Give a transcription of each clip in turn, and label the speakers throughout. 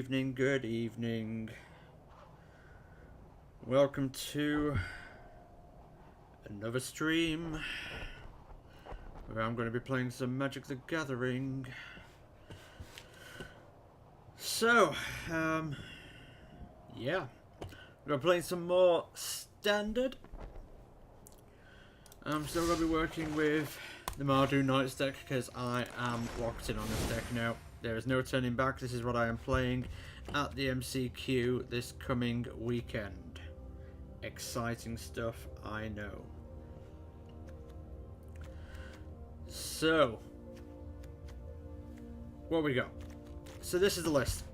Speaker 1: evening, good evening. Welcome to another stream where I'm going to be playing some Magic the Gathering. So, yeah, we're playing some more Standard. I'm still going to be working with the Mardu Knights deck because I am locked in on this deck now. There is no turning back. This is what I am playing at the MCQ this coming weekend. Exciting stuff, I know. So, what we got? So this is the list.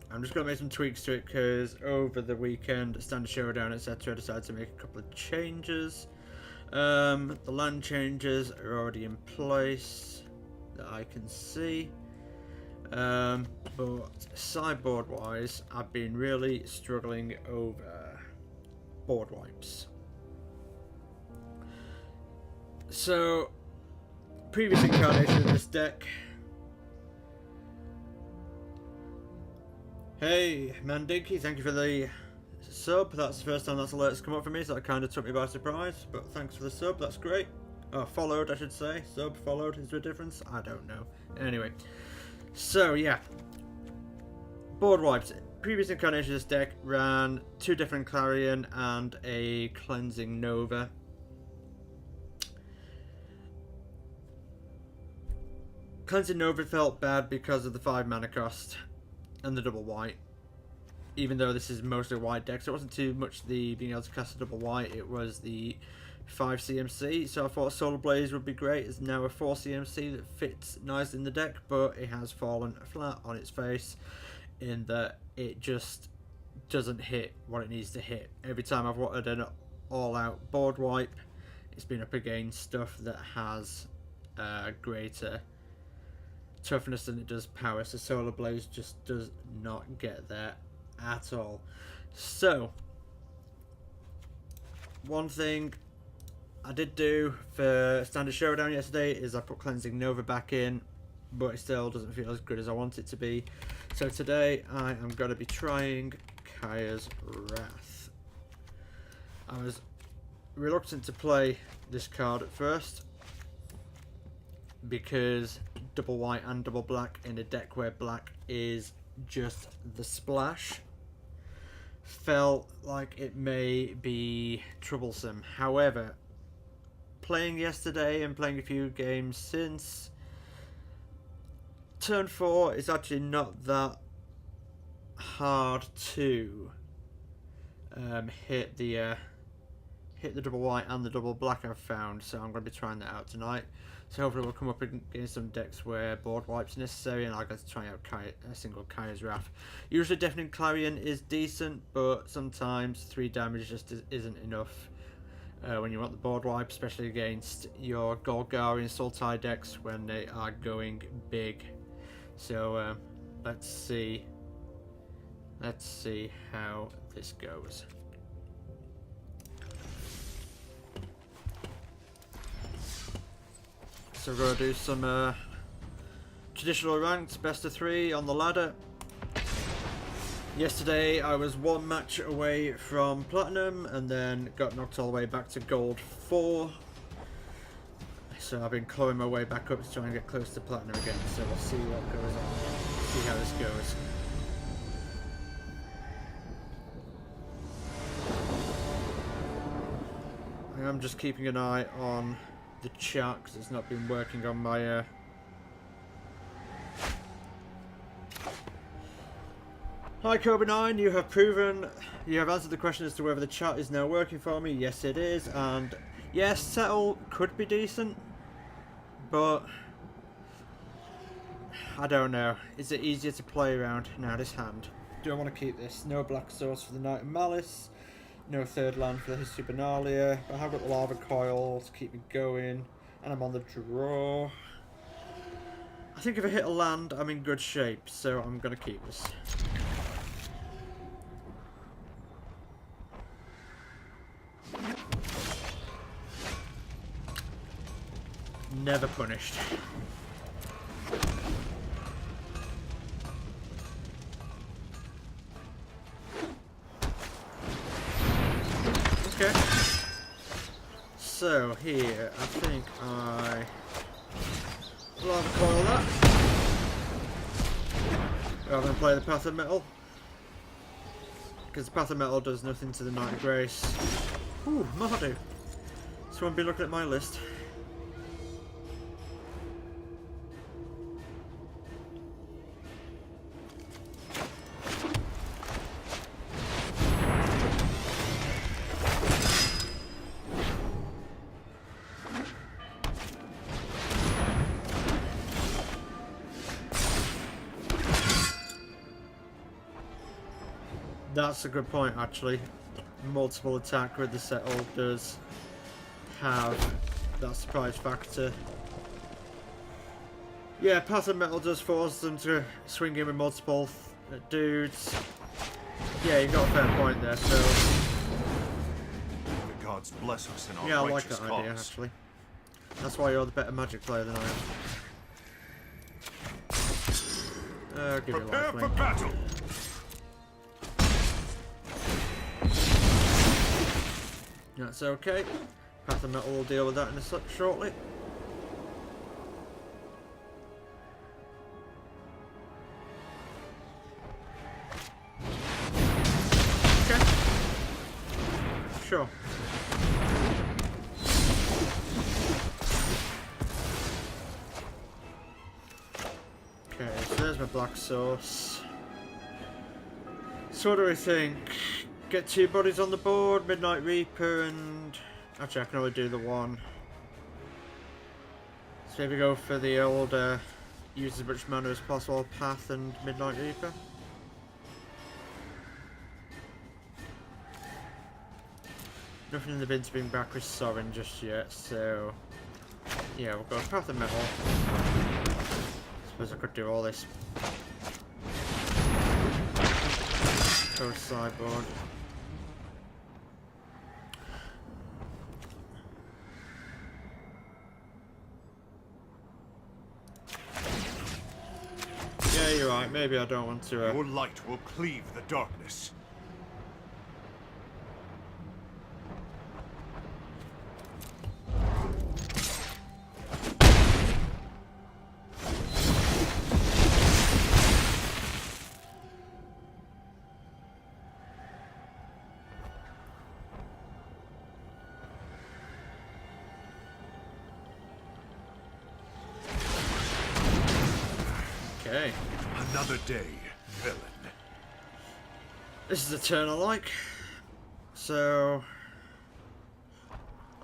Speaker 1: I'm just going to make some tweaks to it because over the weekend, Standard Showdown, etc., I decided to make a couple of changes. The land changes are already in place that I can see. But sideboard wise, I've been really struggling over board wipes. So, previous incarnation of this deck. Hey, Mandinky, thank you for the sub. That's the first time that's alert's come up for me, so that kind of took me by surprise. But thanks for the sub, that's great. Followed, I should say. Sub, followed, is there a difference? I don't know. Anyway, so yeah. Board wipes. Previous incarnation of this deck ran 2 different Clarion and a Cleansing Nova. Cleansing Nova felt bad because of the 5 mana cost and the double white. Even though this is mostly a white deck, so it wasn't too much the being able to cast a double white, it was the 5 CMC, so I thought Solar Blaze would be great. It's now a 4 CMC that fits nice in the deck, but it has fallen flat on its face in that it just doesn't hit what it needs to hit. Every time I've wanted an all-out board wipe, it's been up against stuff that has greater toughness than it does power, so Solar Blaze just does not get there at all. So, one thing I did do for Standard Showdown yesterday is I put Cleansing Nova back in, but it still doesn't feel as good as I want it to be. So today I am going to be trying Kaya's Wrath. I was reluctant to play this card at first because double white and double black in a deck where black is just the splash felt like it may be troublesome. However, playing yesterday and playing a few games since, turn 4 is actually not that hard to hit the double white and the double black I've found, so I'm going to be trying that out tonight. So hopefully we'll come up against some decks where board wipes are necessary, and I'll get to try out a single Kaya's Wrath. Usually Deafening Clarion is decent, but sometimes 3 damage just isn't enough when you want the board wipe, especially against your Golgari and Sultai decks when they are going big. So let's see how this goes. So we're going to do some traditional ranked best of 3 on the ladder. Yesterday I was 1 match away from Platinum and then got knocked all the way back to Gold 4. So I've been clawing my way back up to try and get close to Platinum again. So we'll see what goes on. See how this goes. I am just keeping an eye on the chat because it's not been working on my Hi Kobe9, you have answered the question as to whether the chat is now working for me. Yes it is, and yes, Settle could be decent, but I don't know. Is it easier to play around now this hand? Do I want to keep this? No Black Source for the Knight of Malice. No 3rd land for the History of Benalia. I have got the Lava Coil to keep me going. And I'm on the draw. I think if I hit a land, I'm in good shape. So I'm going to keep this. Never punished. so here, I think I will have a coil that. Rather than play the Path of Metal. Because the Path of Metal does nothing to the Knight of Grace. Ooh, Mardu. So I'll be looking at my list. That's a good point, actually. Multiple attack with the settle does have that surprise factor. Yeah, Path of Metal does force them to swing in with multiple dudes. Yeah, you got a fair point there, so...
Speaker 2: The gods bless us in our
Speaker 1: yeah, I like
Speaker 2: righteous
Speaker 1: that idea,
Speaker 2: cause.
Speaker 1: actually. That's why you're the better Magic player than I am. Give it
Speaker 2: Prepare
Speaker 1: life,
Speaker 2: for
Speaker 1: mate.
Speaker 2: battle!
Speaker 1: That's okay. Path of Metal will deal with that in a sec shortly. Okay. Sure. Okay, so there's my black sauce. So what do we think? Get 2 bodies on the board, Midnight Reaper and... actually I can only do the one. So maybe go for the old use as much mana as possible, Path and Midnight Reaper. Nothing in the bin to bring back with Sorin just yet, so... yeah, we'll go Path of Metal. Suppose I could do all this. Go sideboard. Yeah, you're right. Maybe I don't want to...
Speaker 2: Your light will cleave the darkness.
Speaker 1: Okay.
Speaker 2: Another day, villain.
Speaker 1: This is a turn I like. So...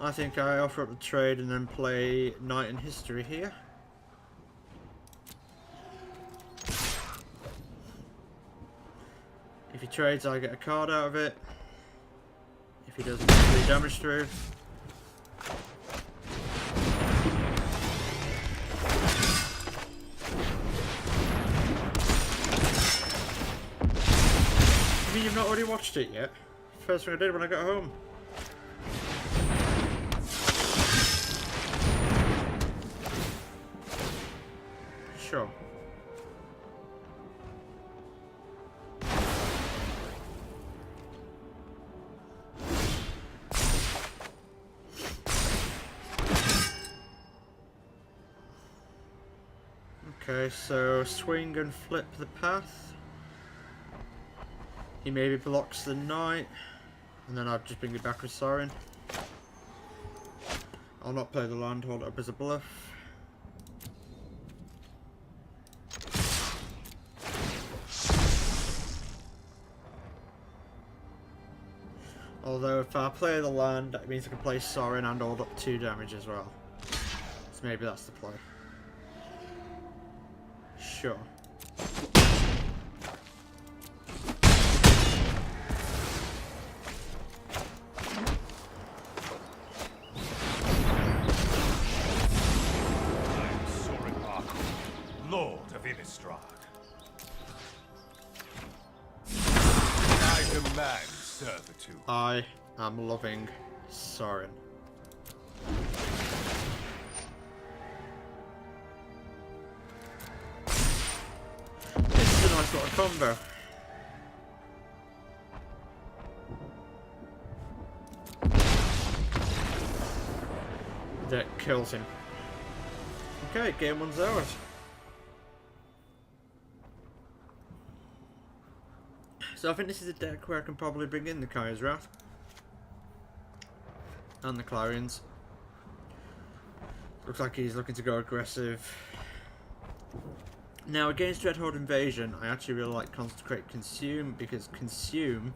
Speaker 1: I think I offer up the trade and then play Night in History here. If he trades, I get a card out of it. If he doesn't, 3 damage through. You mean you've not already watched it yet? First thing I did when I got home. Sure. Okay, so swing and flip the path. He maybe blocks the knight, and then I'll just bring it back with Sorin. I'll not play the land, hold it up as a bluff. Although if I play the land, that means I can play Sorin and hold up 2 damage as well. So maybe that's the play. Sure.
Speaker 2: Lord of Innistrad. I demand servitude.
Speaker 1: I am loving Sorin. This is a nice little combo. that kills him. Okay, game one's ours. So I think this is a deck where I can probably bring in the Kaya's Wrath and the Clarions. Looks like he's looking to go aggressive. Now against Dreadhorde Invasion, I actually really like Consecrate Consume, because Consume,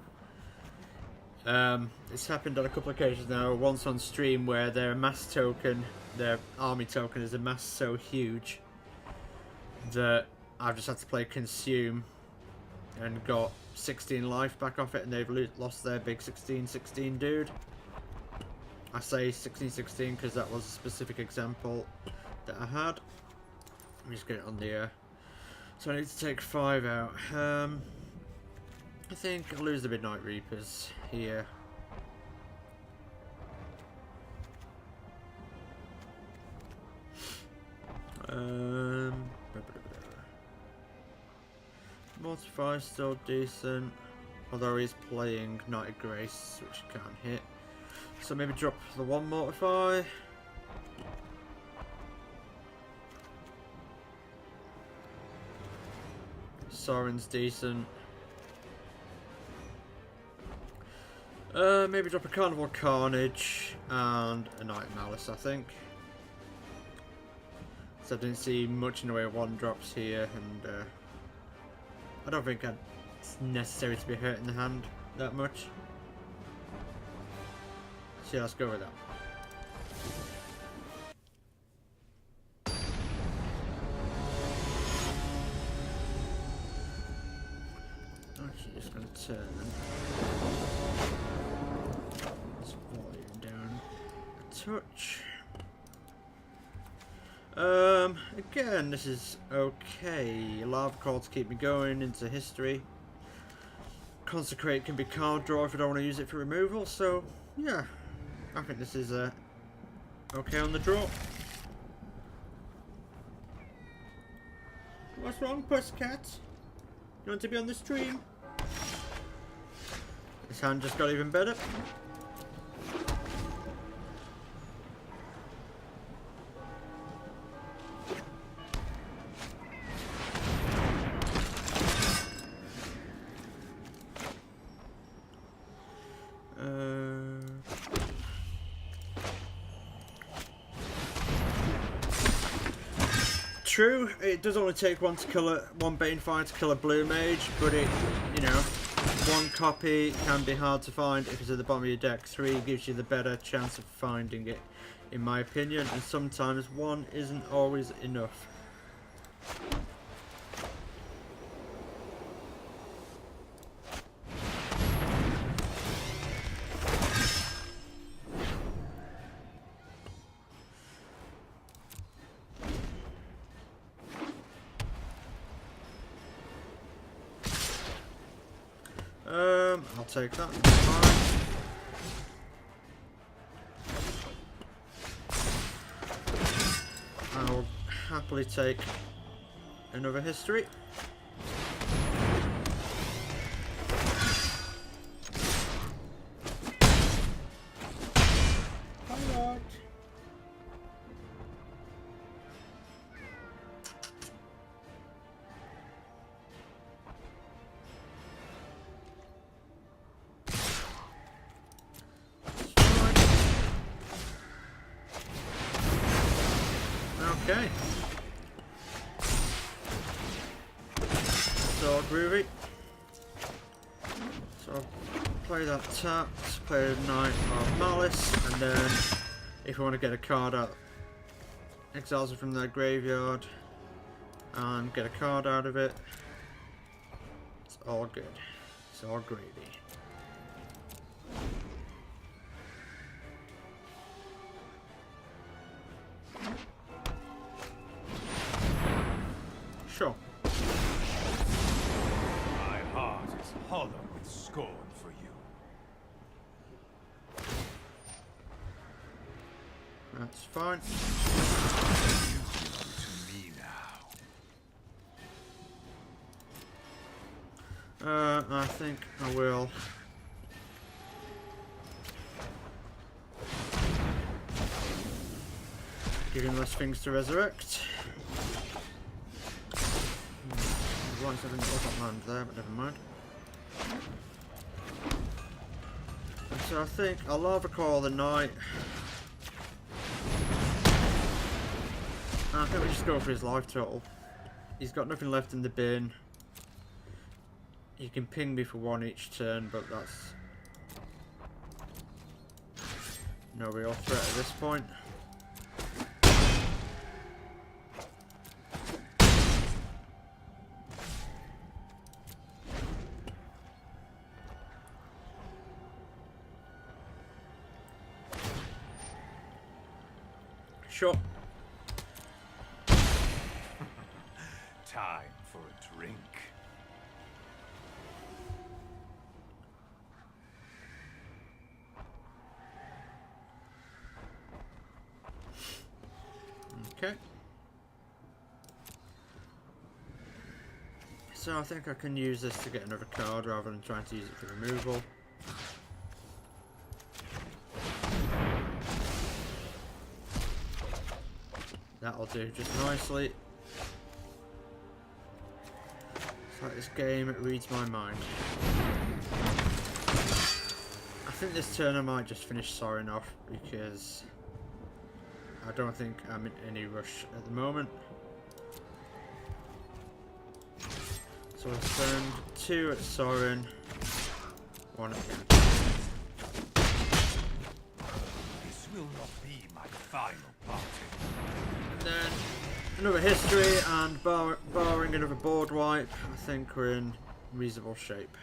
Speaker 1: it's happened on a couple of occasions now, once on stream, where their mass token, their army token is amassed so huge that I've just had to play Consume and got 16 life back off it, and they've lost their big 16-16 dude. I say 16-16 because that was a specific example that I had. Let me just get it on the air. So I need to take 5 out. I think I'll lose the Midnight Reapers here. Mortify still decent, although he's playing Knight of Grace, which I can't hit. So maybe drop the 1 Mortify. Soren's decent. Maybe drop a Carnival Carnage and a Knight of Malice, I think. So I didn't see much in the way of 1 drops here, and I don't think it's necessary to be hurting the hand that much. So yeah, let's go with that. Actually, just going to turn this volume down a touch. Again, this is okay. Lava Call to keep me going into history. Consecrate can be card draw if I don't want to use it for removal, so yeah, I think this is okay on the draw. What's wrong, Pussycat? You want to be on the stream? This hand just got even better. True, it does only take one Banefire to kill a blue mage, but it, you know, 1 copy can be hard to find if it's at the bottom of your deck. 3 gives you the better chance of finding it, in my opinion, and sometimes 1 isn't always enough. I'll take that. Fine. I'll happily take another history. Alright. Okay. So groovy. So I'll play that tap, play a Knight of Malice, and then if you want to get a card out, exiles it from their graveyard and get a card out of it. It's all good. It's all gravy. Sure.
Speaker 2: My heart is hollow with scorn for you.
Speaker 1: That's fine.
Speaker 2: You belong to me now.
Speaker 1: I think I will. Give him less things to resurrect. Right, I didn't land there, but never mind. And so I think I'll lava call the knight. I think we just go for his life total. He's got nothing left in the bin. He can ping me for 1 each turn, but that's no real threat at this point. Sure.
Speaker 2: Time for a drink.
Speaker 1: Okay. So I think I can use this to get another card rather than trying to use it for removal. That'll do just nicely. It's like this game reads my mind. I think this turn I might just finish Sorin off because I don't think I'm in any rush at the moment. So I'll send 2 at Sorin, 1 at him.
Speaker 2: This will not be my final party.
Speaker 1: Then another history, and barring another board wipe, I think we're in reasonable shape.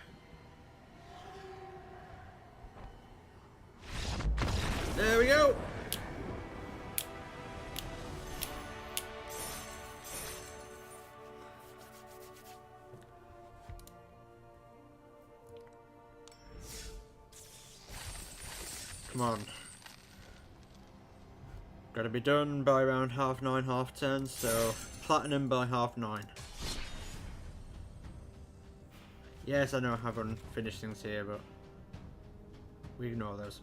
Speaker 1: There we go! Come on. Gotta be done by around 9:30, 10:30, so platinum by 9:30. Yes, I know I have unfinished things here, but we ignore those.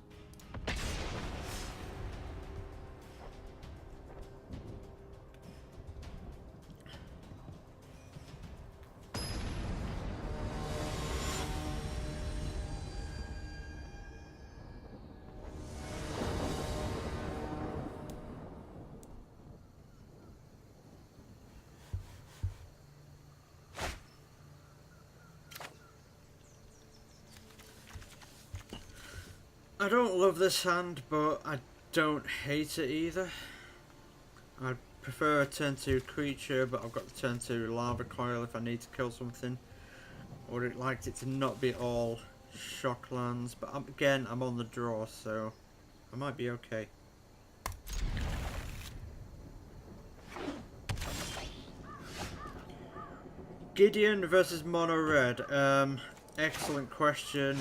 Speaker 1: I don't love this hand, but I don't hate it either. I'd prefer a turn 2 creature, but I've got the turn 2 lava coil if I need to kill something. I would have liked it to not be all shock lands, but again, I'm on the draw, so I might be okay. Gideon versus Mono Red. Excellent question.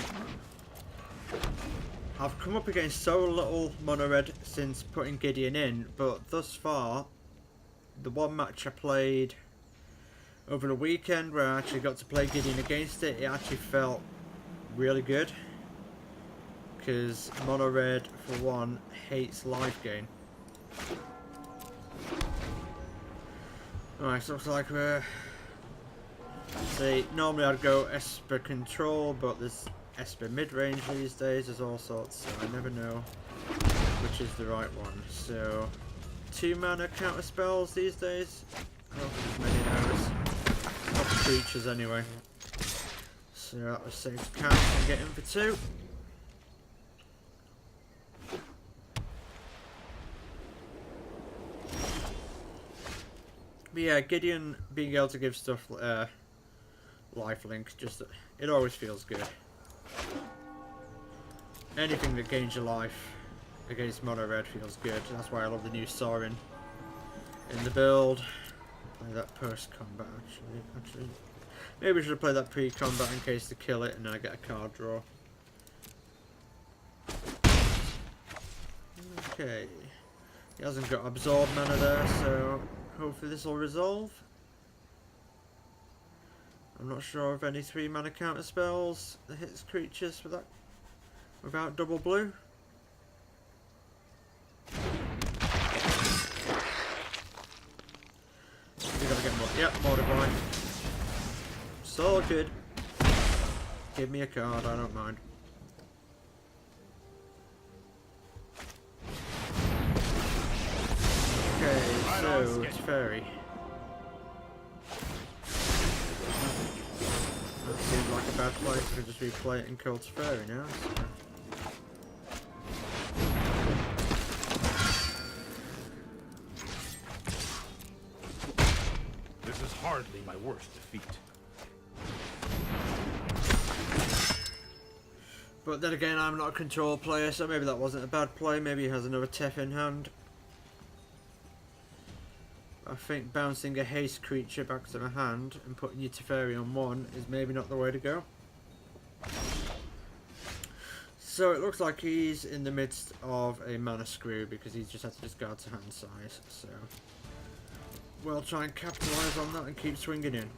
Speaker 1: I've come up against so little Mono Red since putting Gideon in, but thus far, the one match I played over the weekend where I actually got to play Gideon against it, it actually felt really good. Because Mono Red, for one, hates life gain. Alright, so looks like we're... See, normally I'd go Esper Control, but there's Esper mid-range these days, there's all sorts, so I never know which is the right one. So, 2 mana counter spells these days. I don't think there's many of those. Not creatures anyway. So that was safe to count and get in for 2. But yeah, Gideon being able to give stuff lifelink, just it always feels good. Anything that gains your life against Mono Red feels good. That's why I love the new Sorin in the build. Play that post combat actually. Maybe we should have played that pre-combat in case to kill it and then I get a card draw. Okay. He hasn't got absorb mana there, so hopefully this will resolve. I'm not sure of any 3 mana counter spells that hits creatures for that without double blue. Yep, modify. Sorted. Give me a card, I don't mind. Okay, so it's fairy. That seems like a bad place. I can just replay it in Cold Fairy now. So.
Speaker 2: This is hardly my worst defeat.
Speaker 1: But then again, I'm not a control player, so maybe that wasn't a bad play. Maybe he has another Tef in hand. I think bouncing a haste creature back to my hand and putting your Teferi on one is maybe not the way to go. So it looks like he's in the midst of a mana screw because he's just had to discard to hand size. So we'll try and capitalise on that and keep swinging in.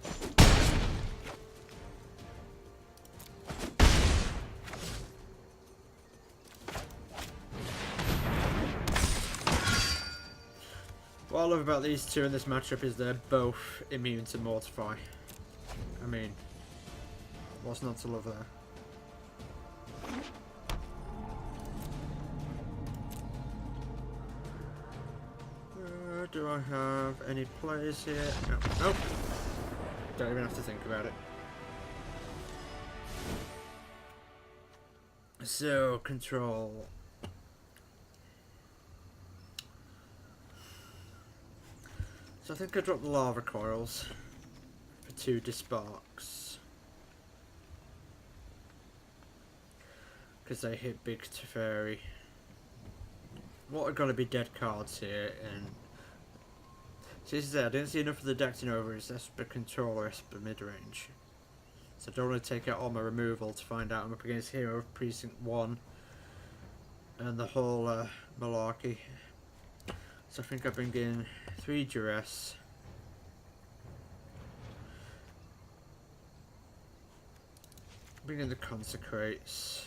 Speaker 1: What I love about these two in this matchup is they're both immune to Mortify. I mean, what's not to love there? Do I have any players here? No. Nope. Don't even have to think about it. So, control. So I think I dropped the lava coils for 2 Disparks. Because they hit big Teferi. What are going to be dead cards here? And so this is it. I didn't see enough of the deck to know whether it's Esper Control or Esper Midrange. So I don't want to take out all my removal to find out I'm up against Hero of Precinct 1 and the whole malarkey. So I think I bring in 3 Duress. Bring in the Consecrates.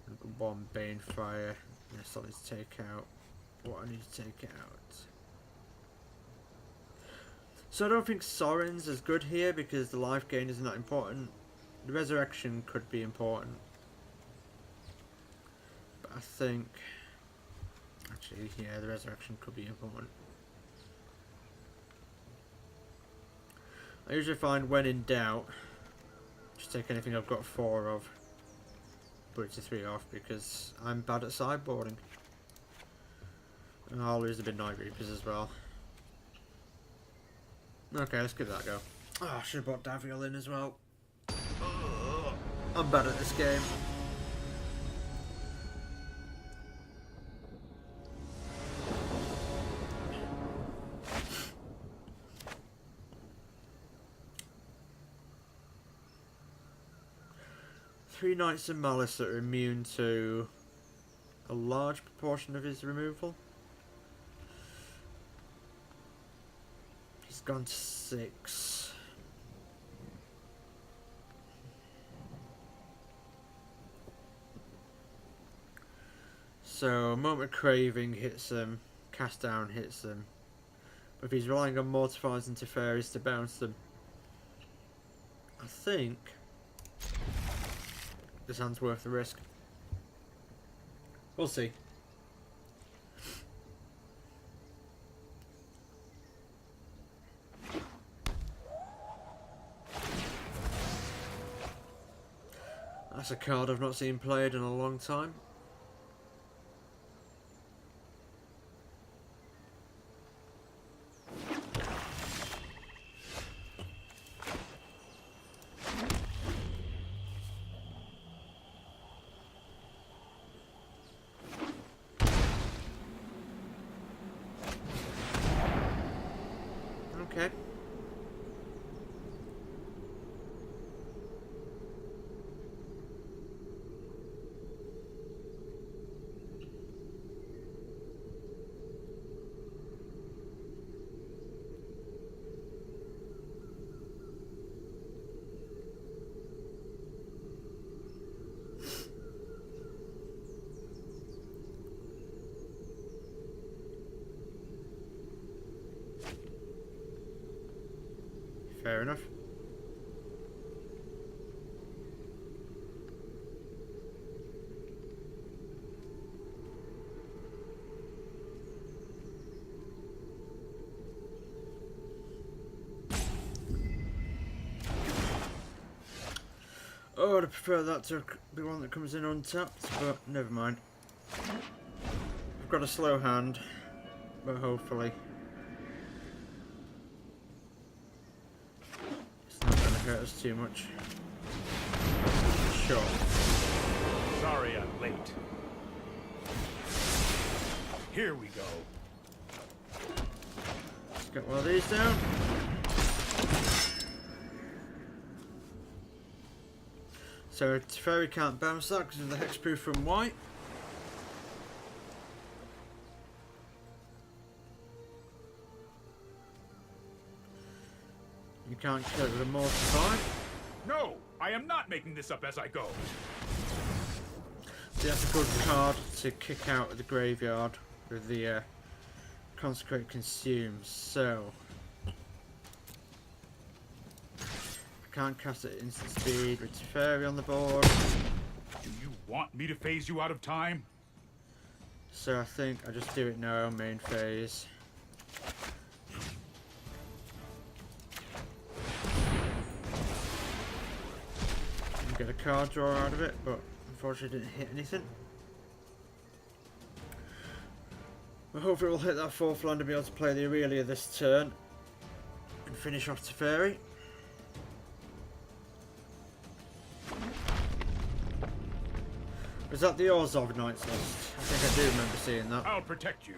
Speaker 1: And 1 Banefire. Yes, I need to take out what I need to take out. So I don't think Sorin's as good here because the life gain is not important. The Resurrection could be important. But I think... Actually, yeah, the Resurrection could be important. I usually find when in doubt, just take anything I've got 4 of. Put it to 3 off because I'm bad at sideboarding. And I'll lose the Midnight Reapers as well. Okay, let's give that a go. Oh, I should have brought Davriel in as well. Oh, I'm bad at this game. Three Knights of Malice that are immune to a large proportion of his removal. He's gone to 6. So Moment of Craving hits him, Cast Down hits him. But if he's relying on Mortifiers and Teferis to bounce them, I think this hand's worth the risk. We'll see. That's a card I've not seen played in a long time. Okay. Fair enough. Oh, I'd prefer that to be one that comes in untapped, but never mind. I've got a slow hand, but hopefully it's not going to hurt us too much. Sure.
Speaker 2: Sorry I'm late. Here we go.
Speaker 1: Let's get one of these down. So Teferi can't bounce that because of the hexproof from white. You can't kill it with a mortify.
Speaker 2: No, I am not making this up as I go.
Speaker 1: So that's a good card to kick out of the graveyard with the Consecrate Consume. So I can't cast it at instant speed with Teferi on the board.
Speaker 2: Do you want me to phase you out of time?
Speaker 1: So I think I just do it now, main phase. And get a card draw out of it, but unfortunately didn't hit anything. I hope it will hit that fourth land and be able to play the Aurelia this turn and finish off Teferi. Was that the Mardu Knights list? I think I do remember seeing that.
Speaker 2: I'll protect you.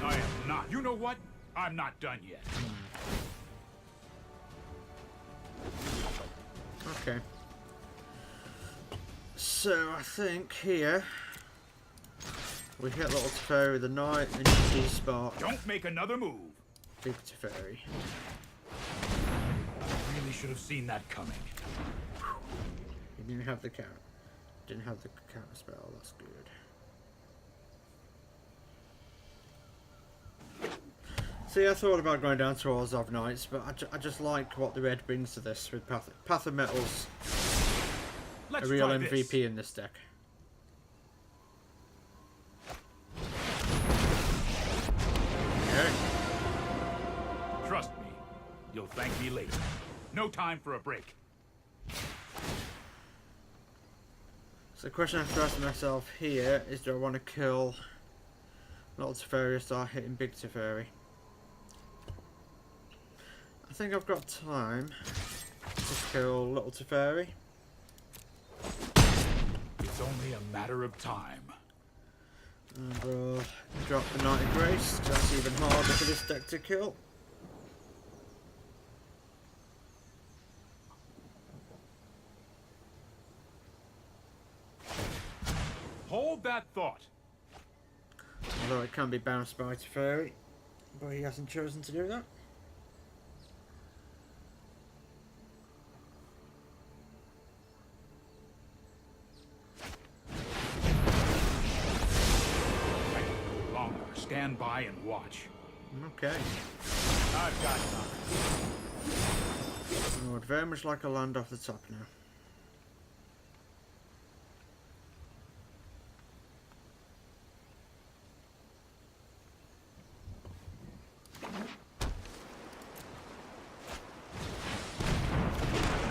Speaker 2: I am not. You know what? I'm not done yet.
Speaker 1: Okay. So I think here we hit little Teferi with the Knight and GT Spark.
Speaker 2: Don't make another move.
Speaker 1: Big Teferi.
Speaker 2: Really should have seen that coming.
Speaker 1: He didn't have the counter. Didn't have the counter spell. That's good. See, I thought about going down to Mardu Knights, but I just like what the red brings to this with Path of Metals.
Speaker 2: Let's
Speaker 1: A real
Speaker 2: try
Speaker 1: MVP
Speaker 2: this.
Speaker 1: in this deck. Okay.
Speaker 2: Trust me. You'll thank me later. No time for a break.
Speaker 1: So the question I have to ask myself here is, do I want to kill Little Teferi or start hitting Big Teferi? I think I've got time to kill Little Teferi.
Speaker 2: It's only a matter of time.
Speaker 1: And we'll drop the Knight of Grace, 'cause that's even harder for this deck to kill.
Speaker 2: Hold that thought.
Speaker 1: Although it can be bounced by Teferi, but he hasn't chosen to do that.
Speaker 2: Stand by and watch.
Speaker 1: Okay.
Speaker 2: I've got nothing.
Speaker 1: I would very much like a land off the top now.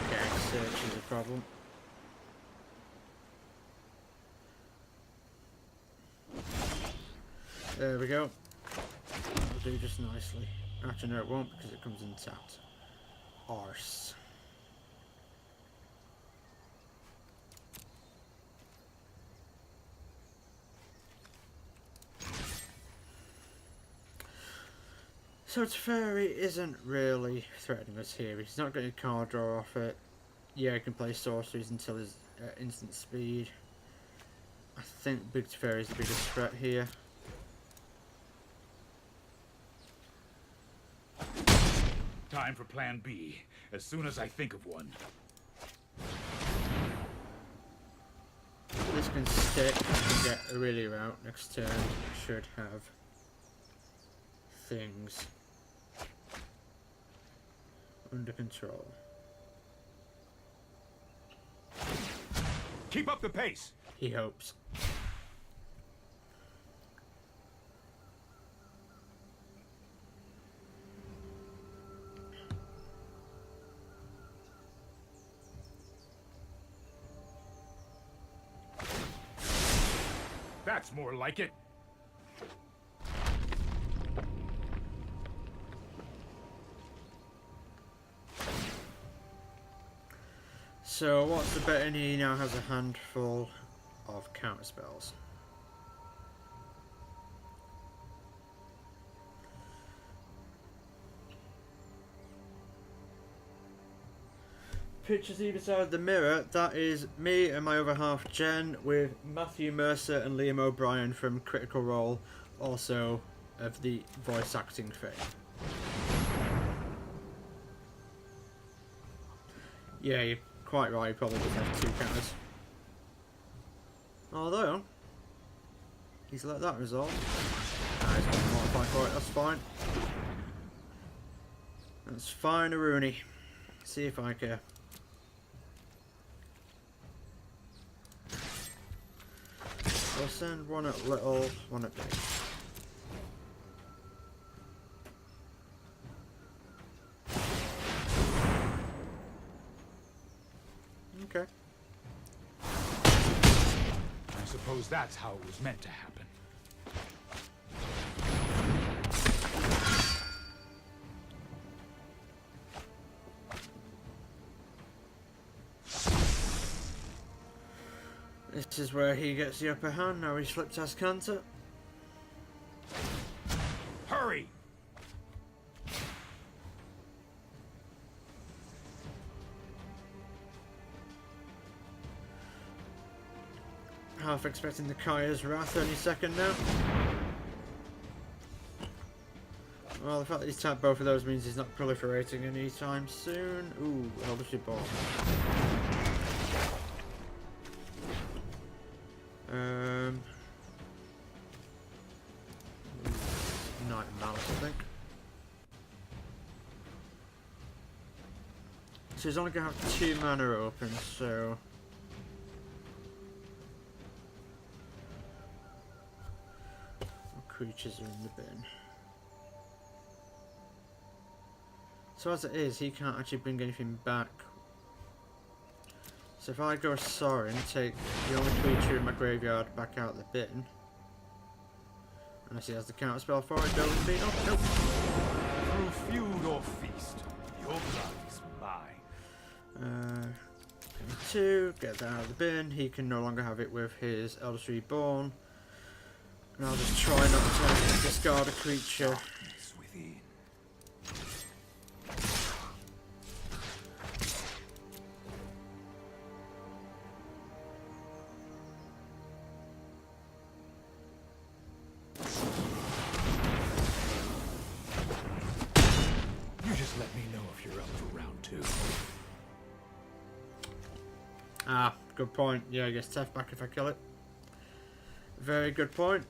Speaker 1: Okay, search is a problem. There we go. It'll do just nicely. Actually, no, it won't because it comes in tapped. Arse. So Teferi isn't really threatening us here. He's not getting a card draw off it. Yeah, he can play sorceries until his instant speed. I think Big Teferi is the biggest threat here.
Speaker 2: Time for plan B, as soon as I think of one.
Speaker 1: This can stick and get Aurelia out next turn. Should have things under control.
Speaker 2: Keep up the pace.
Speaker 1: He hopes.
Speaker 2: That's more like it.
Speaker 1: So what's the bet in? He now has a handful of counter spells. Pictures either side of the mirror, that is me and my other half Jen, with Matthew Mercer and Liam O'Brien from Critical Role, also of the voice acting fame. Yeah, you're quite right, he probably does have 2 counters. Although, he's let that resolve. Nah, he's got to modify for it, that's fine. That's fine, Rooney. See if I care. I'll send one at little, one at big. Okay.
Speaker 2: I suppose that's how it was meant to happen.
Speaker 1: This is where he gets the upper hand. Now he slipped as canter.
Speaker 2: Hurry!
Speaker 1: Half expecting the Kaya's Wrath any second now. Well, the fact that he's tapped both of those means he's not proliferating anytime soon. Ooh, Eldership Ball. Night Malice, I think. So he's only going to have 2 mana open, so... What creatures are in the bin? So as it is, he can't actually bring anything back. So if I go Sorin, take the only creature in my graveyard back out the bin. Unless he has the counter spell for it, building beat. Oh, nope.
Speaker 2: Through feud or feast, your blood is mine.
Speaker 1: 2, get that out of the bin. He can no longer have it with his Eldest Reborn. And I'll just try not to discard a creature.
Speaker 2: Darkness within. Let me know if you're up for round 2.
Speaker 1: Ah, good point. Yeah, I guess Tef back if I kill it. Very good point.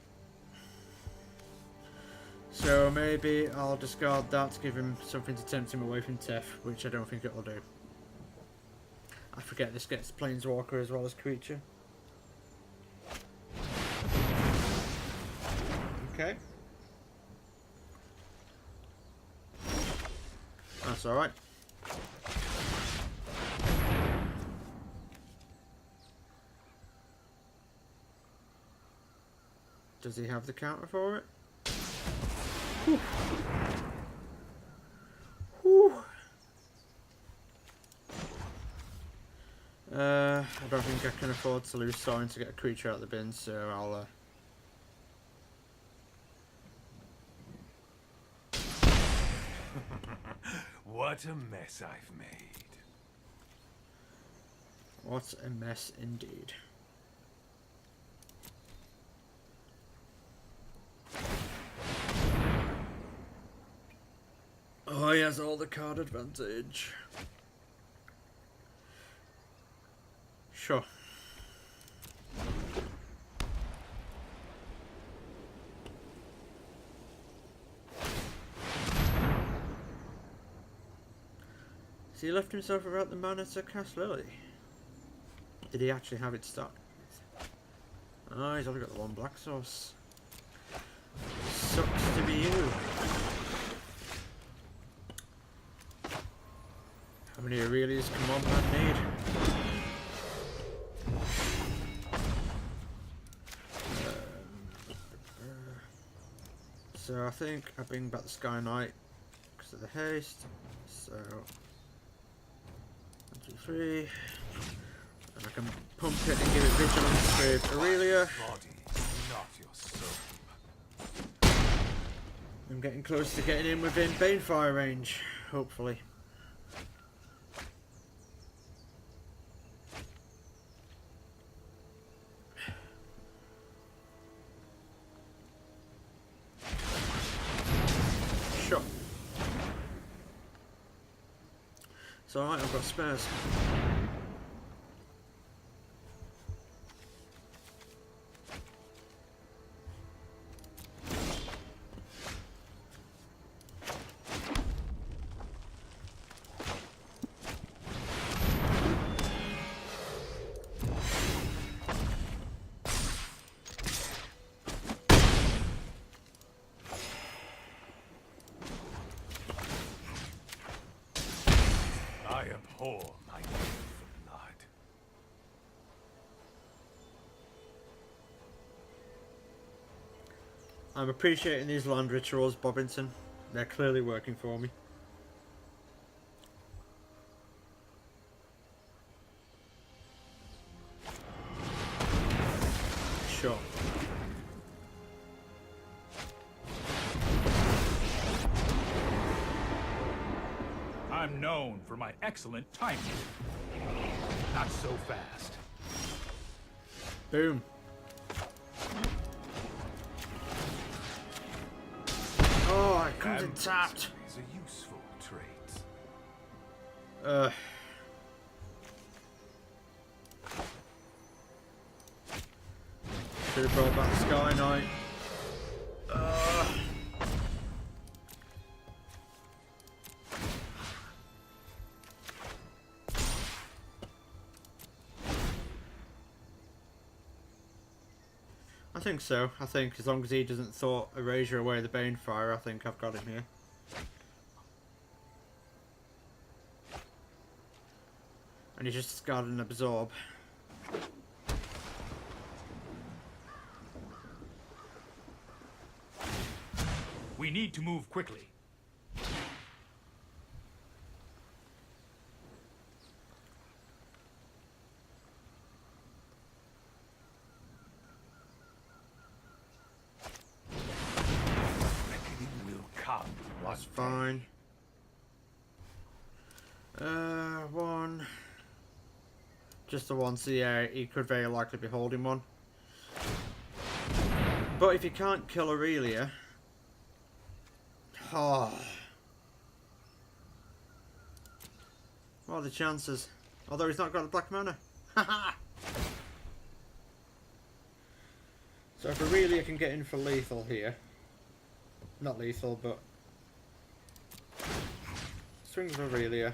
Speaker 1: So maybe I'll discard that to give him something to tempt him away from Tef, which I don't think it will do. I forget this gets Planeswalker as well as creature. Okay. That's alright. Does he have the counter for it? Whew. Whew. I don't think I can afford to lose Sorin to get a creature out of the bin, so I'll
Speaker 2: What a mess I've made.
Speaker 1: What a mess indeed. Oh, he has all the card advantage. Sure. he left himself without the mana to cast Lily? Did he actually have it stocked? Oh, he's only got the one black source. Sucks to be you. How many Aurelias can one man need? So I think I bring back the Sky Knight because of the haste. So 1, 2, 3, and I can pump it and give it vigilance with Aurelia.
Speaker 2: Body, not your soul.
Speaker 1: I'm getting close to getting in within Banefire range, hopefully. Sure. It's alright, I've got spares.
Speaker 2: I abhor my need for blood.
Speaker 1: I'm appreciating these land rituals, Bobbington. They're clearly working for me. Sure.
Speaker 2: I'm known for my excellent timing. Not so fast.
Speaker 1: Boom. Oh, I comes in tapped.
Speaker 2: Is a useful trait.
Speaker 1: Should have brought back the Sky Knight. I think so. I think as long as he doesn't thought erasure away the Banefire, I think I've got him here. And he's just discarded an absorb.
Speaker 2: We need to move quickly. Reckoning will come.
Speaker 1: That's fine. One. Just the one, so yeah, he could very likely be holding one. But if you can't kill Aurelia... Oh. What are the chances? Although he's not got the black mana. Haha! So if Aurelia can get in for lethal here. Not lethal, but... Swings with Aurelia.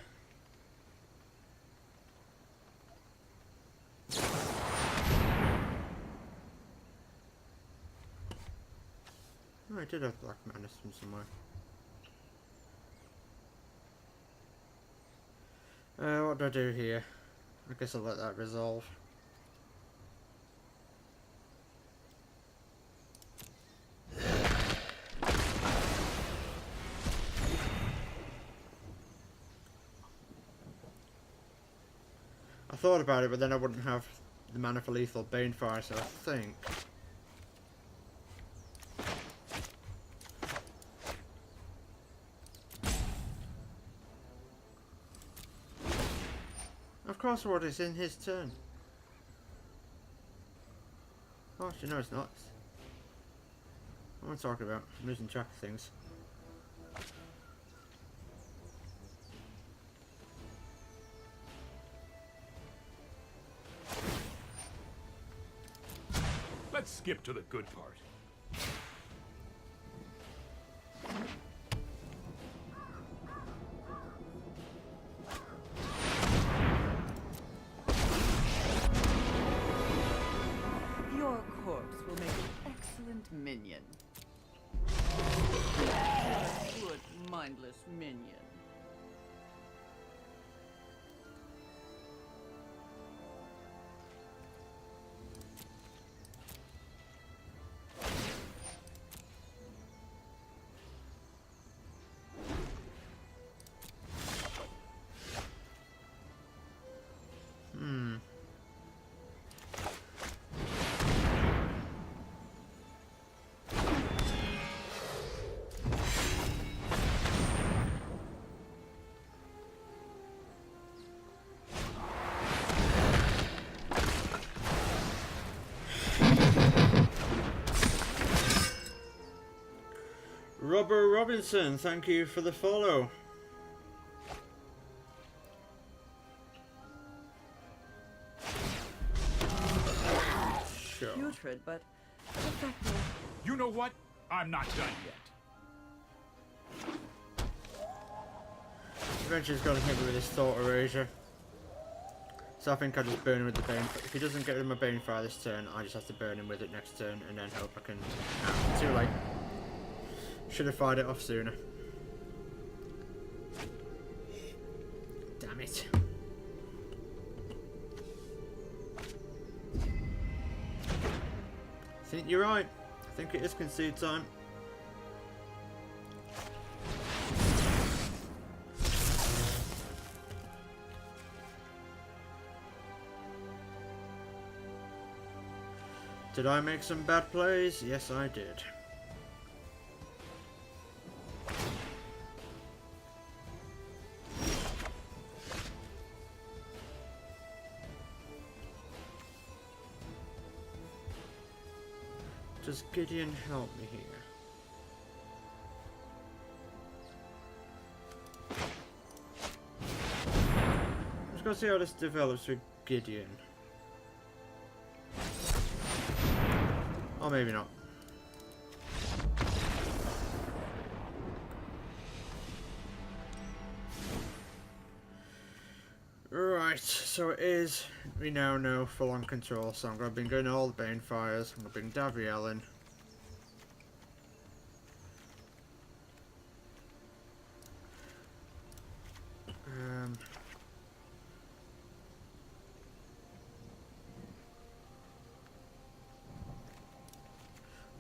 Speaker 1: Oh, I did have black mana from somewhere. What do I do here? I guess I'll let that resolve. I thought about it, but then I wouldn't have the mana for lethal Banefire, so I think... Of course what is in his turn. Oh, actually, no, it's not. What am I talking about? I'm losing track of things.
Speaker 2: Let's skip to the good part.
Speaker 3: minion. Good, mindless minion.
Speaker 1: Robert Robinson, thank you for the follow. Sure.
Speaker 3: Putrid, but effective.
Speaker 2: You know what? I'm not done yet.
Speaker 1: Eventually he's going to hit me with his Thought Erasure. So I think I just burn him with the Bane. If he doesn't get rid of my Bane Fire this turn, I just have to burn him with it next turn and then hope I can... Ah, too late. Should have fired it off sooner. Damn it. I think you're right. I think it is concede time. Did I make some bad plays? Yes, I did. Does Gideon help me here? I'm just gonna see how this develops with Gideon. Or maybe not. Right, so it is, we now know, full on control, so I'm going to bring in all the Bane Fires, I'm going to bring Davriel in.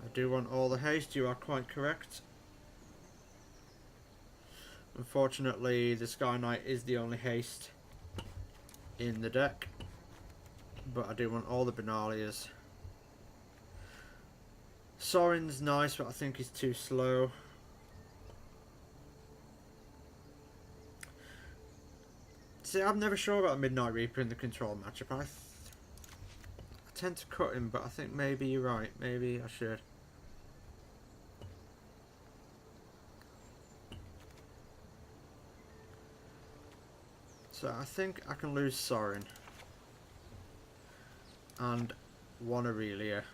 Speaker 1: I do want all the haste, you are quite correct. Unfortunately, the Sky Knight is the only haste in the deck, but I do want all the Benalias. Sorin's nice, but I think he's too slow. See, I'm never sure about a Midnight Reaper in the control matchup. I tend to cut him, but I think maybe you're right. Maybe I should. So I think I can lose Sorin and one Aurelia.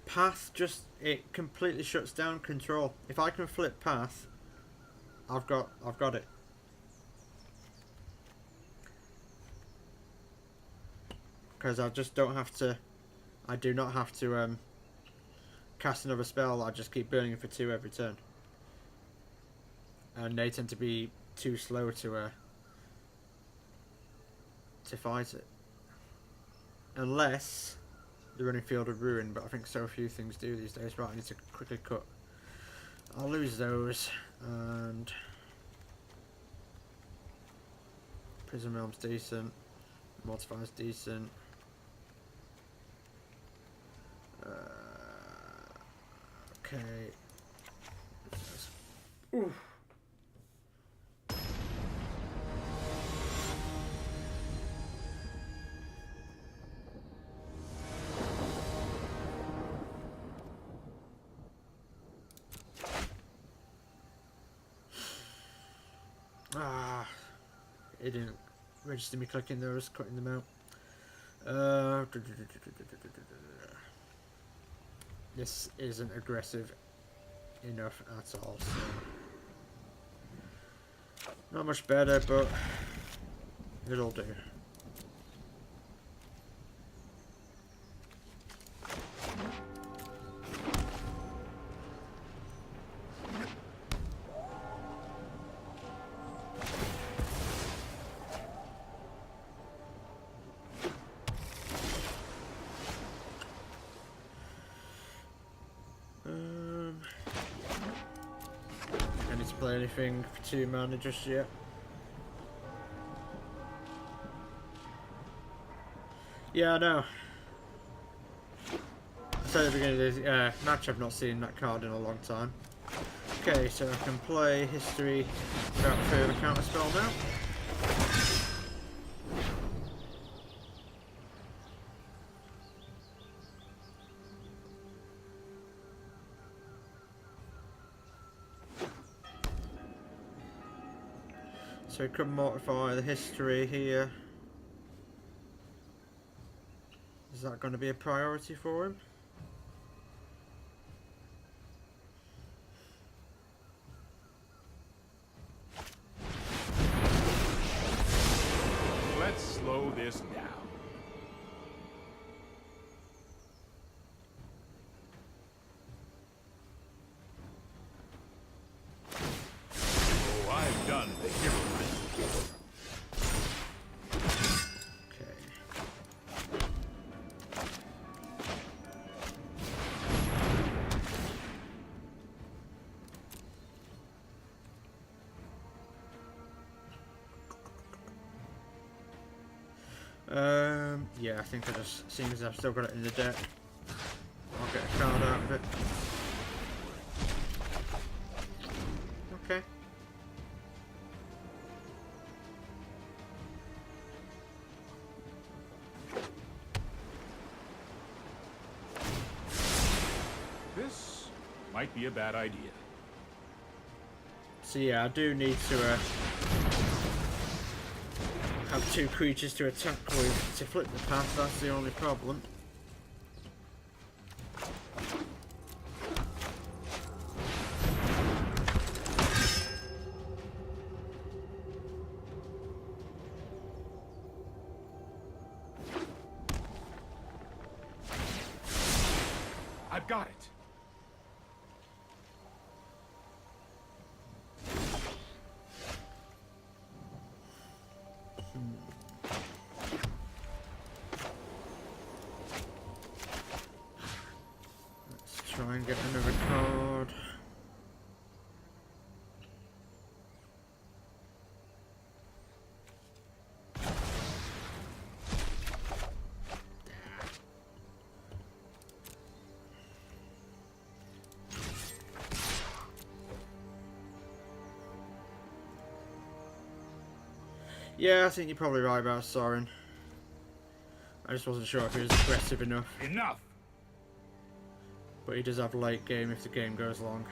Speaker 1: Path just, it completely shuts down control. If I can flip Path, I've got it. Because I just don't have to, I do not have to cast another spell. I just keep burning it for 2 every turn. And they tend to be too slow to fight it. Unless they're running Field of Ruin, but I think so few things do these days. Right, I need to quickly cut. I'll lose those, and Prism Realm's decent, Mortifier's decent. Okay. Ooh. It didn't register me clicking those, cutting them out. This isn't aggressive enough at all, so not much better, but it'll do. play anything for 2 mana just yet. Yeah, I know. I said at the beginning of this match I've not seen that card in a long time. Okay, so I can play history without further counter spell now. So he could mortify the history here. Is that going to be a priority for him?
Speaker 2: Let's slow this down. Oh, I've done the hero hunt before.
Speaker 1: Yeah, I think I just, seeing as I've still got it in the deck, I'll get a card out of it. Okay.
Speaker 2: This might be a bad idea.
Speaker 1: So yeah, I do need to have 2 creatures to attack with to flip the path, that's the only problem.
Speaker 2: I've got it.
Speaker 1: Let's try and get another card. Yeah, I think you're probably right about Sorin. I just wasn't sure if he was aggressive enough.
Speaker 2: Enough.
Speaker 1: But he does have late game if the game goes long.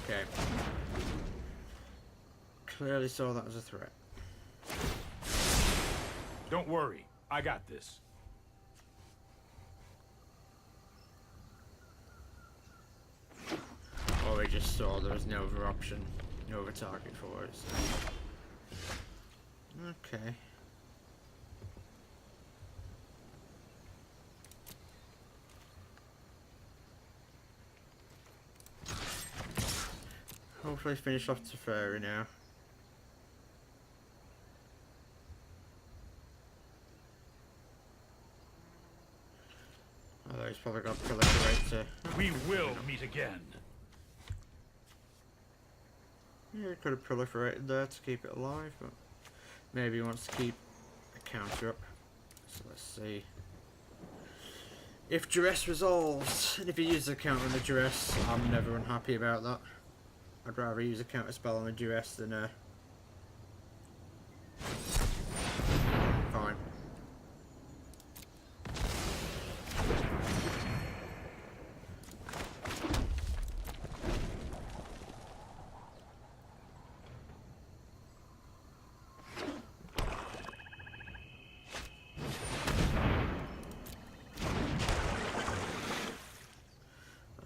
Speaker 1: Okay. Clearly saw that as a threat.
Speaker 2: Don't worry. I got this.
Speaker 1: Or he just saw there was no other option, no other target for it. So. Okay. Hopefully finish off Teferi now. Although he's probably got proliferate to...
Speaker 2: We will meet again.
Speaker 1: Yeah, he could have proliferated there to keep it alive, but maybe he wants to keep a counter up. So let's see. If duress resolves, and if he uses a counter on the duress, I'm never unhappy about that. I'd rather use a counter spell on a duress than a... Fine.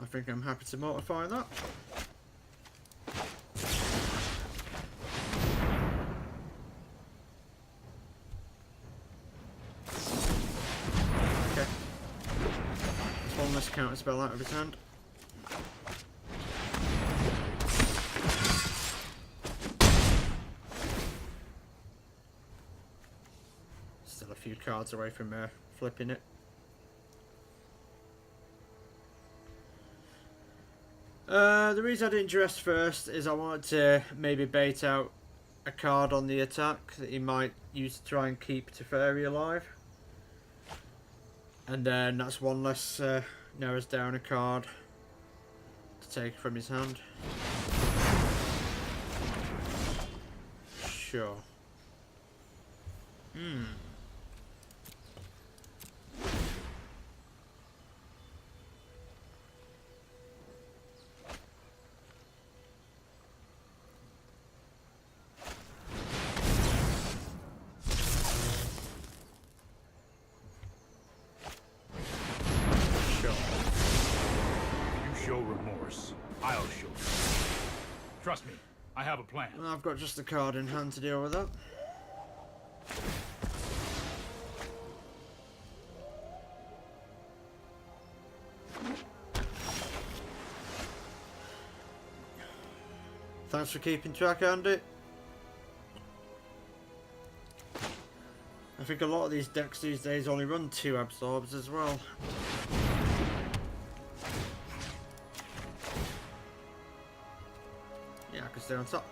Speaker 1: I think I'm happy to mortify that. last counter spell out of his hand. Still a few cards away from flipping it. The reason I didn't dress first is I wanted to maybe bait out a card on the attack that he might use to try and keep Teferi alive. And then that's one less narrows down a card to take from his hand. Sure.
Speaker 2: I'll show you. Trust me, I have a plan.
Speaker 1: I've got just the card in hand to deal with that. Thanks for keeping track, Andy. I think a lot of these decks these days only run 2 absorbs as well. Yeah, I can stay on top.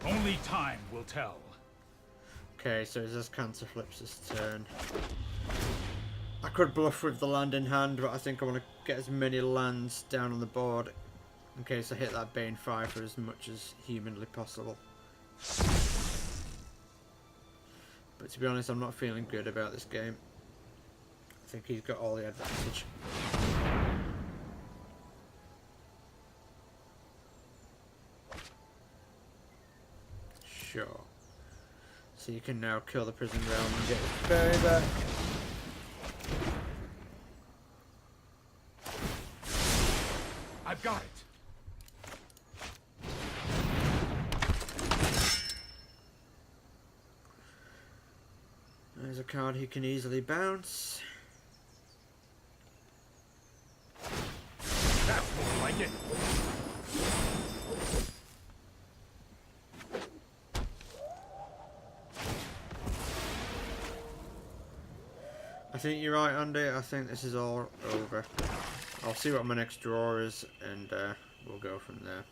Speaker 2: Only time will tell.
Speaker 1: Okay, so this Cancer flips this turn. I could bluff with the land in hand, but I think I want to get as many lands down on the board in case I hit that Bane 5 for as much as humanly possible. But to be honest, I'm not feeling good about this game. I think he's got all the advantage. Sure. So you can now kill the prison realm and get his fairy back.
Speaker 2: I've got it.
Speaker 1: There's a card he can easily bounce.
Speaker 2: That's more like it.
Speaker 1: I think you're right, Andy. I think this is all over. I'll see what my next draw is, and we'll go from there.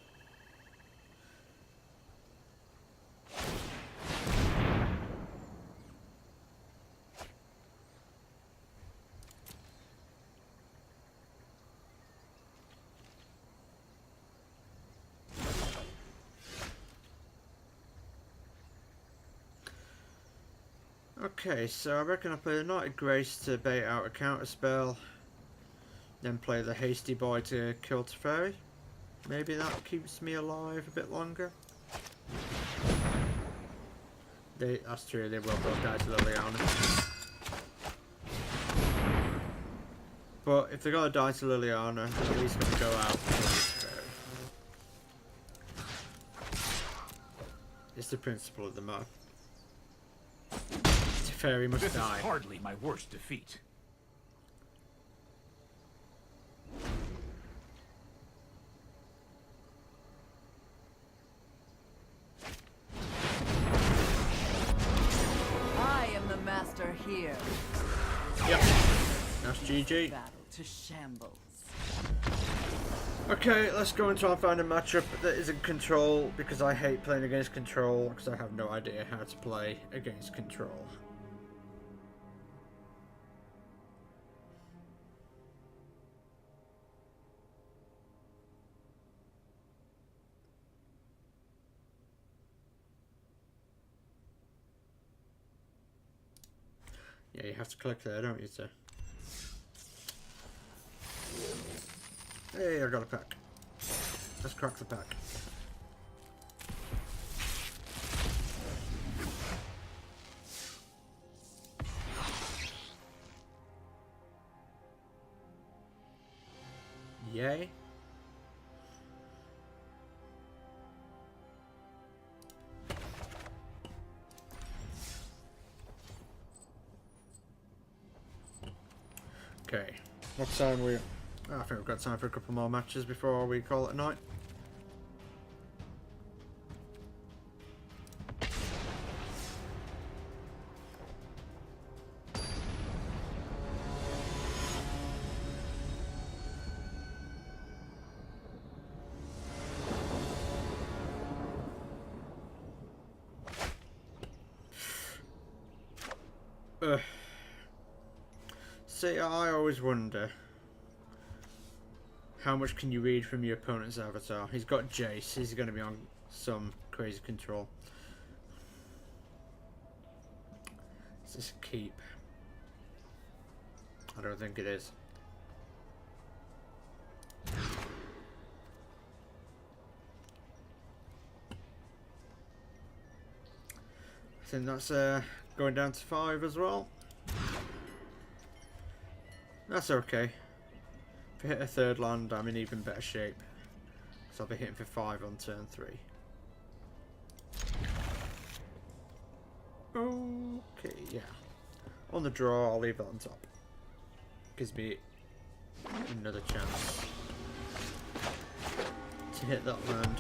Speaker 1: Okay, so I reckon I play the Knight of Grace to bait out a counter spell, then play the Hasty Boy to kill Teferi. Maybe that keeps me alive a bit longer. That's true, they will both die to Liliana. But if they're gonna die to Liliana, at least gonna go out and kill Teferi. It's the principle of the matter. Teferi must
Speaker 2: This
Speaker 1: die.
Speaker 2: is hardly my worst defeat.
Speaker 3: I am the master here.
Speaker 1: Yep. That's GG.
Speaker 3: Battle to shambles.
Speaker 1: Okay, let's go and try and find a matchup that isn't Control, because I hate playing against Control, because I have no idea how to play against Control. Yeah, you have to click there, don't you, sir? Hey, I got a pack. Let's crack the pack. Yay. Okay. What time we? I think we've got time for a couple more matches before we call it a night. See, I always wonder how much can you read from your opponent's avatar. He's got Jace, he's going to be on some crazy control. Is this a keep? I don't think it is. I think that's going down to 5 as well. That's okay. If I hit a third land, I'm in even better shape. So I'll be hitting for 5 on turn 3. Okay, yeah. On the draw, I'll leave that on top. Gives me another chance to hit that land.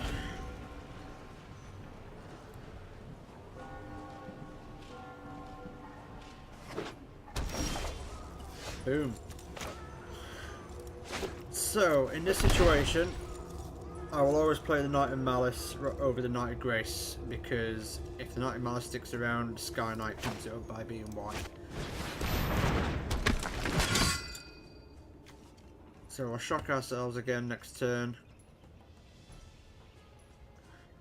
Speaker 1: Boom. So, in this situation, I will always play the Knight of Malice over the Knight of Grace, because if the Knight of Malice sticks around, Sky Knight comes it up by being white. So we'll shock ourselves again next turn,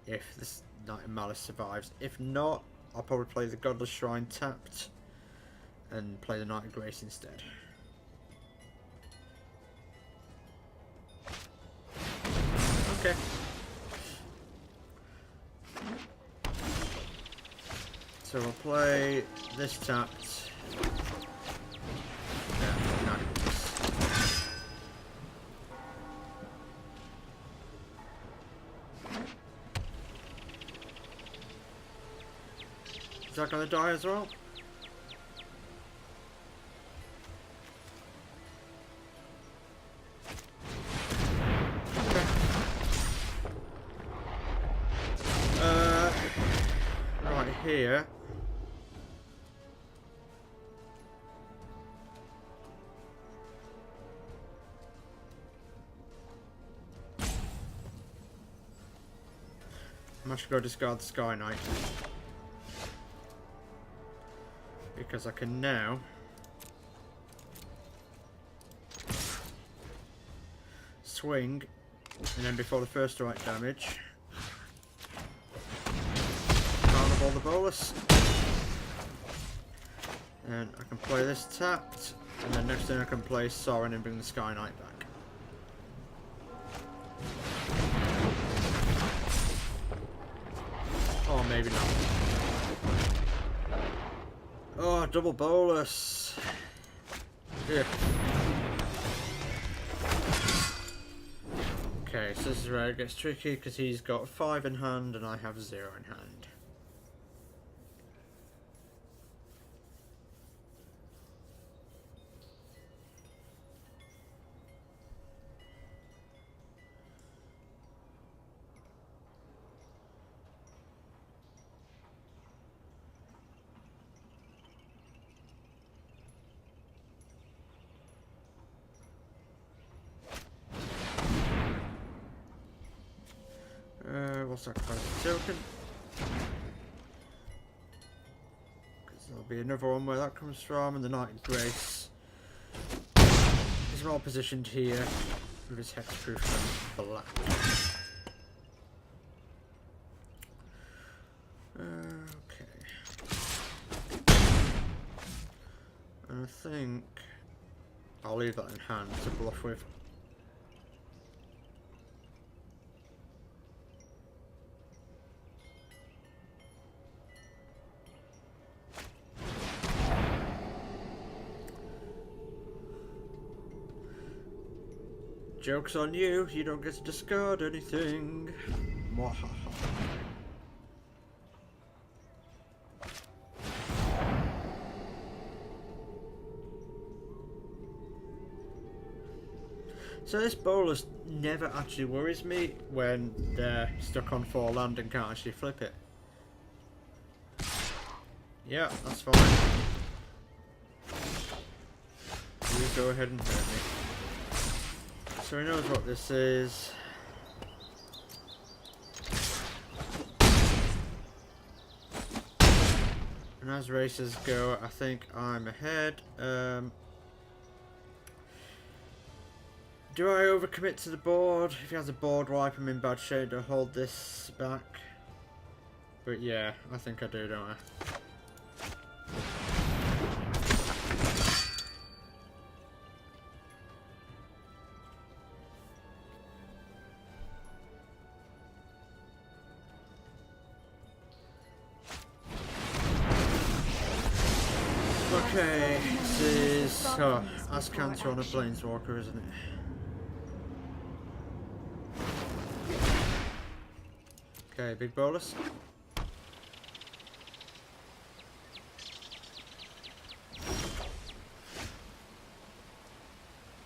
Speaker 1: if this Knight of Malice survives. If not, I'll probably play the Godless Shrine tapped, and play the Knight of Grace instead. Okay. So we'll play this tapped. Yeah, nice. Is that gonna die as well? Here. I'm actually going to discard the Sky Knight, because I can now swing, and then before the first strike damage, all the bolus, and I can play this tapped, and then next turn I can play Sorin and bring the Sky Knight back. Or maybe not. Oh, double bolus. Yeah. Okay, so this is where it gets tricky, because he's got 5 in hand and I have 0 in hand. We'll sacrifice the token, because there'll be another one where that comes from, and the Knight of Grace is well positioned here with his hexproof and black. Okay, and I think I'll leave that in hand to bluff with. Joke's on you, you don't get to discard anything. Mwahaha. So this bolus never actually worries me when they're stuck on 4 land and can't actually flip it. Yeah, that's fine. You go ahead and hurt me. So he knows what this is. And as races go, I think I'm ahead. Do I overcommit to the board? If he has a board wipe, I'm in bad shape to hold this back. But yeah, I think I do, don't I? Okay, this is as cancer on a planeswalker, isn't it? Okay, big bolus. I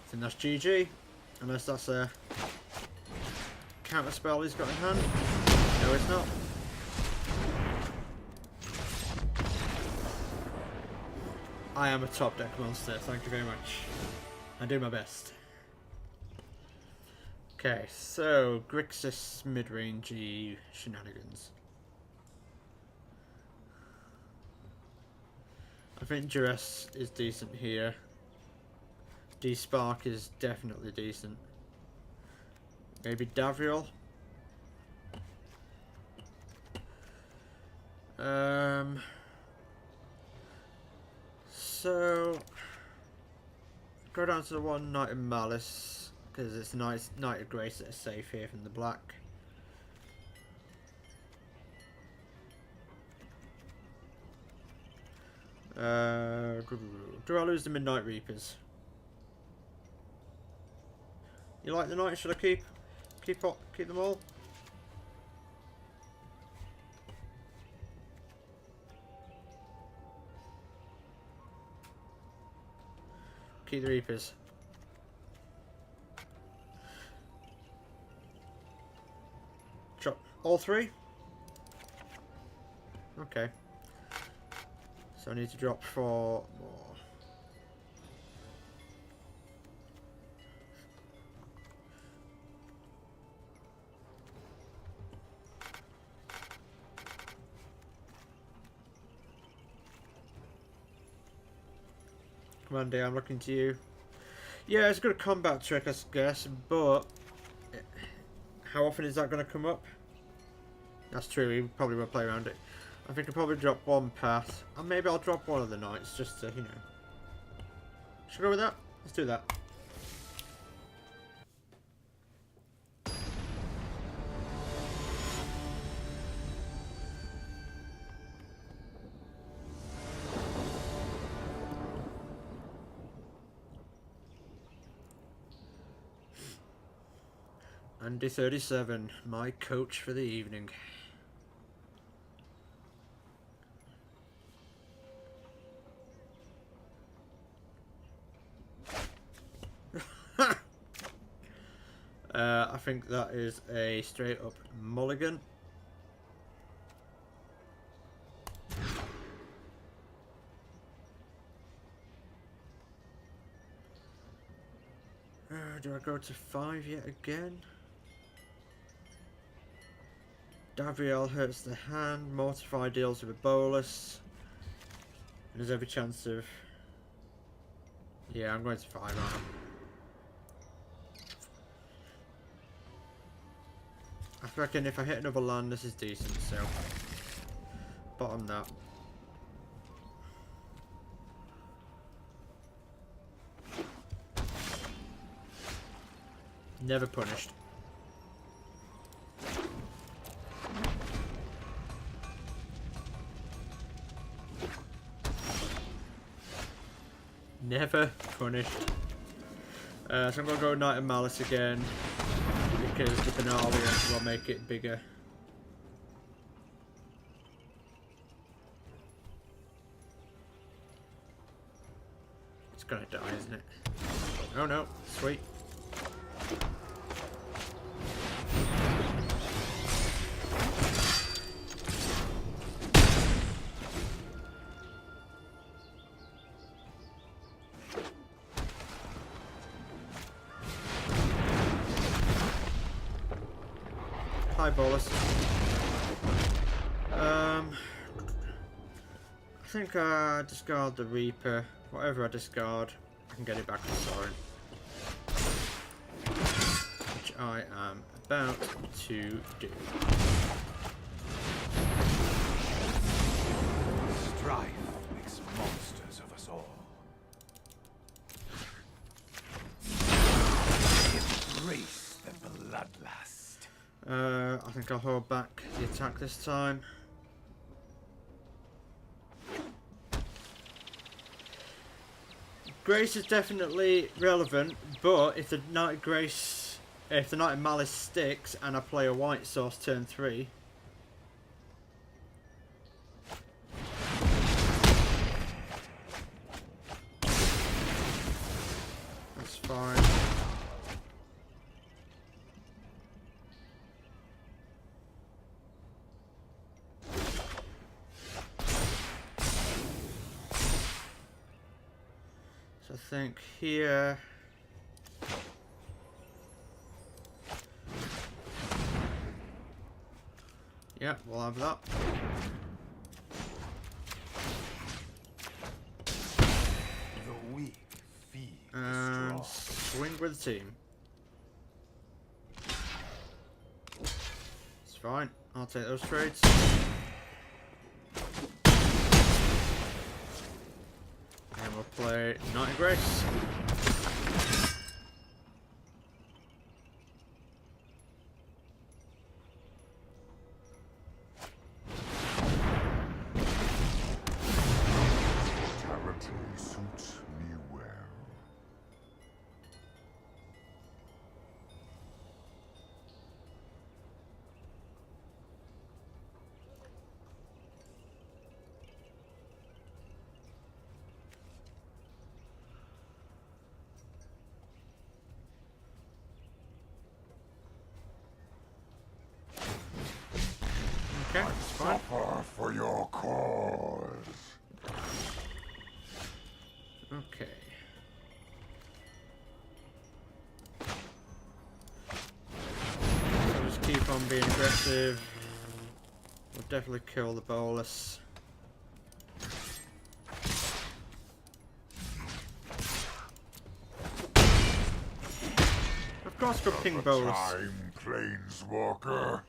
Speaker 1: think that's GG, unless that's a counter spell he's got in hand. No, it's not. I am a top deck monster, thank you very much. I do my best. Okay, so Grixis mid-rangey shenanigans. I think Duress is decent here. D-Spark is definitely decent. Maybe Davriel. So go down to the one Knight of Malice because it's nice Knight of Grace that is safe here from the black. Do I lose the Midnight Reapers? You like the Knight? Should I keep them all? Keep the Reapers. Drop all 3? Okay. So I need to drop 4 more. Come on, dear, I'm looking to you. Yeah, it's a good combat trick, I guess, but how often is that going to come up? That's true, we probably won't play around it. I think I'll probably drop 1 path, and maybe I'll drop one of the knights, just to, you know. Should we go with that? Let's do that. Andy 37, my coach for the evening. I think that is a straight up mulligan. Do I go to 5 yet again? Davriel hurts the hand, Mortify deals with a bolus. And there's every chance of... Yeah, I'm going to 5 now. I reckon if I hit another land, this is decent, so... Bottom that. Never punished. Never punished. So I'm going to go Knight of Malice again, because the Benalia will make it bigger. It's going to die, isn't it? Oh no, sweet. Hi, Bolus. I think I discard the Reaper. Whatever I discard, I can get it back to Sorin. Which I am about to do.
Speaker 2: Strife makes monsters of us all. Embrace the bloodlust.
Speaker 1: I think I'll hold back the attack this time. Grace is definitely relevant, but if the Knight of Malice sticks and I play a white source turn 3, that's fine. So I think here. Yeah, we'll have that.
Speaker 2: The weak feed the
Speaker 1: And
Speaker 2: strong.
Speaker 1: swing with the team. It's fine. I'll take those trades. And we'll play Knight of Grace.
Speaker 4: Brutality suits me well.
Speaker 1: Okay, it's fine.
Speaker 4: Suffer for your cause.
Speaker 1: Okay. So just keep on being aggressive. We'll definitely kill the Bolus. Of course, for King Bolus.
Speaker 4: Time, Planeswalker.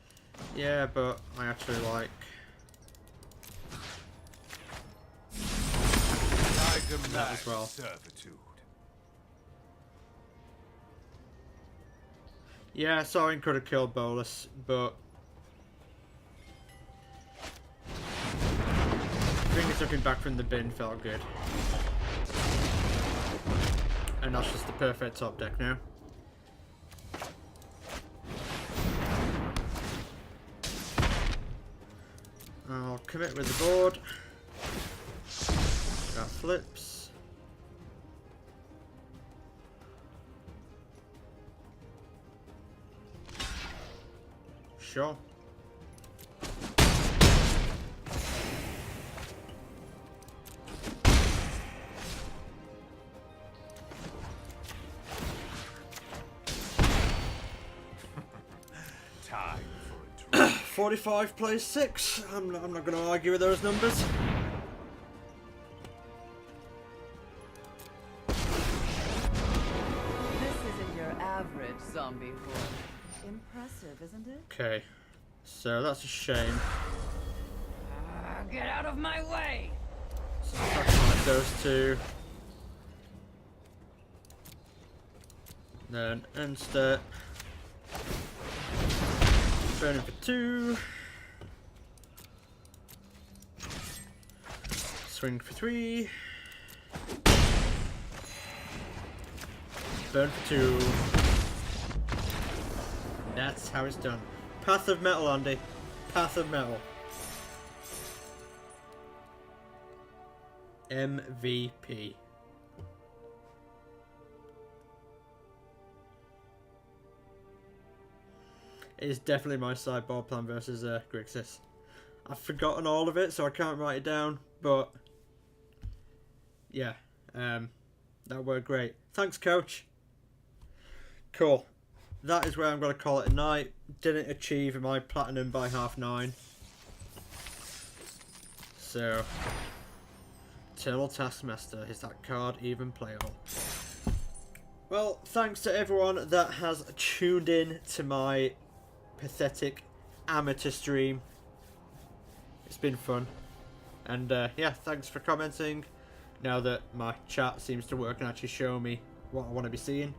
Speaker 1: Yeah, but I actually like.
Speaker 2: I
Speaker 1: That
Speaker 2: demand
Speaker 1: as well.
Speaker 2: servitude.
Speaker 1: Yeah, Sorin could have killed Bolus, but bringing something back from the bin felt good. And that's just the perfect top deck now. I'll commit with the board. That flips. Sure.
Speaker 2: Time for a drink.
Speaker 1: 45 plays 6. I'm not going to argue with those numbers.
Speaker 3: This isn't your average zombie horde. Impressive, isn't it?
Speaker 1: Okay. So that's a shame.
Speaker 3: Get out of my way!
Speaker 1: So sacrifice those two. Then end step. Burning for 2. Swing for 3. Burn for 2. That's how it's done. Path of Metal, Andy. Path of Metal. MVP. It is definitely my sideboard plan versus Grixis. I've forgotten all of it, so I can't write it down, but yeah, that worked great. Thanks, coach. Cool. that is where I'm going to call it a night. Didn't achieve my platinum by 9:30. So, Eternal Taskmaster, is that card even playable? Well, thanks to everyone that has tuned in to my pathetic amateur stream. It's been fun. And yeah, thanks for commenting. Now that my chat seems to work and actually show me what I want to be seeing.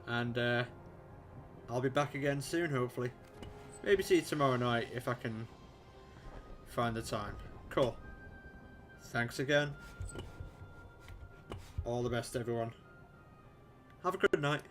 Speaker 1: And I'll be back again soon, hopefully. Maybe see you tomorrow night if I can find the time. Cool. Thanks again. All the best, everyone. Have a good night.